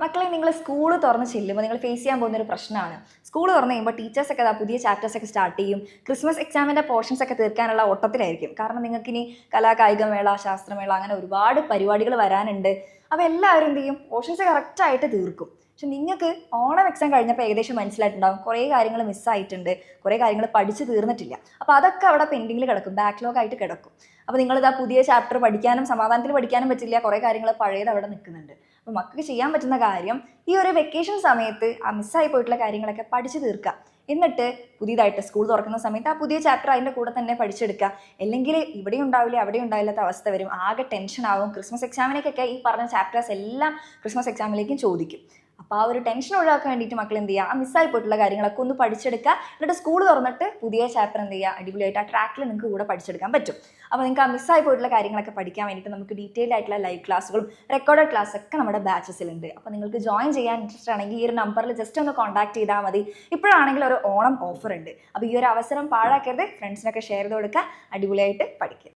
മക്കളെ നിങ്ങൾ സ്കൂൾ തുറന്ന് ചെല്ലുമ്പോൾ നിങ്ങൾ ഫേസ് ചെയ്യാൻ പോകുന്ന ഒരു പ്രശ്നമാണ്. സ്കൂൾ തുറന്ന് കഴിയുമ്പോൾ ടീച്ചേഴ്സൊക്കെ പുതിയ ചാപ്റ്റേഴ്സ് ഒക്കെ സ്റ്റാർട്ട് ചെയ്യും. ക്രിസ്മസ് എക്സാമിൻ്റെ പോർഷൻസ് ഒക്കെ തീർക്കാനുള്ള ഓട്ടത്തിലായിരിക്കും. കാരണം നിങ്ങൾക്ക് ഇനി കായികമേള, ശാസ്ത്രമേള അങ്ങനെ ഒരുപാട് പരിപാടികൾ വരാനുണ്ട്. അപ്പോൾ എല്ലാവരും എന്ത് ചെയ്യും? പോർഷൻസ് കറക്റ്റായിട്ട് തീർക്കും. പക്ഷെ നിങ്ങൾക്ക് ഓണം എക്സാം കഴിഞ്ഞപ്പോൾ ഏകദേശം മനസ്സിലായിട്ടുണ്ടാകും കുറേ കാര്യങ്ങൾ മിസ്സായിട്ടുണ്ട്, കുറേ കാര്യങ്ങൾ പഠിച്ച് തീർന്നിട്ടില്ല. അപ്പോൾ അതൊക്കെ അവിടെ പെൻഡിങ്ങിൽ കിടക്കും, ബാക്ക്ലോഗ് ആയിട്ട് കിടക്കും. അപ്പോൾ നിങ്ങളിതാ പുതിയ ചാപ്റ്റർ പഠിക്കാനും സമാധാനത്തിൽ പഠിക്കാനും പറ്റില്ല, കുറേ കാര്യങ്ങൾ പഴയത് അവിടെ നിൽക്കുന്നുണ്ട്. അപ്പോൾ മക്കൾക്ക് ചെയ്യാൻ പറ്റുന്ന കാര്യം ഈ ഒരു വെക്കേഷൻ സമയത്ത് ആ മിസ്സായി പോയിട്ടുള്ള കാര്യങ്ങളൊക്കെ പഠിച്ചു തീർക്കുക. എന്നിട്ട് പുതിയതായിട്ട് സ്കൂൾ തുറക്കുന്ന സമയത്ത് ആ പുതിയ ചാപ്റ്റർ അതിൻ്റെ കൂടെ തന്നെ പഠിച്ചെടുക്കുക. അല്ലെങ്കിൽ ഇവിടെ ഉണ്ടാവില്ല അവിടെ ഉണ്ടാവില്ലാത്ത അവസ്ഥ വരും, ആകെ ടെൻഷൻ ആവും. ക്രിസ്മസ് എക്സാമിലേക്കൊക്കെ ഈ പറഞ്ഞ ചാപ്റ്റേഴ്സ് എല്ലാം ക്രിസ്മസ് എക്സാമിലേക്കും ചോദിക്കും. അപ്പോൾ ആ ഒരു ടെൻഷൻ ഒഴിവാക്കാൻ വേണ്ടിയിട്ട് മക്കൾ എന്ത് ചെയ്യുക, ആ മിസ്സായി പോയിട്ടുള്ള കാര്യങ്ങളൊക്കെ ഒന്ന് പഠിച്ചെടുക്കുക. എന്നിട്ട് സ്കൂൾ തുറന്നിട്ട് പുതിയ ചാപ്റ്റർ എന്ത് ചെയ്യുക, അടിപൊളിയായിട്ട് ആ ട്രാക്കിൽ നിങ്ങൾക്ക് കൂടെ പഠിച്ചെടുക്കാൻ പറ്റും. അപ്പോൾ നിങ്ങൾക്ക് ആ മിസ്സായി പോയിട്ടുള്ള കാര്യങ്ങളൊക്കെ പഠിക്കാൻ വേണ്ടിയിട്ട് നമുക്ക് ഡീറ്റെയിൽഡ് ആയിട്ടുള്ള ലൈവ് ക്ലാസ്സുകളും റെക്കോർഡഡ് ക്ലാസ് ഒക്കെ നമ്മുടെ ബാച്ചസിലുണ്ട്. അപ്പോൾ നിങ്ങൾക്ക് ജോയിൻ ചെയ്യാൻ ഇൻട്രസ്റ്റ് ആണെങ്കിൽ ഈ ഒരു നമ്പറിൽ ജസ്റ്റ് ഒന്ന് കോൺടാക്ട് ചെയ്താൽ മതി. ഇപ്പോഴാണെങ്കിൽ ഒരു ഓണം ഓഫർ ഉണ്ട്. അപ്പോൾ ഈ ഒരു അവസരം പാഴാക്കരുത്, ഫ്രണ്ട്സിനൊക്കെ ഷെയർ ചെയ്ത് കൊടുക്കുക, അടിപൊളിയായിട്ട് പഠിക്കുക.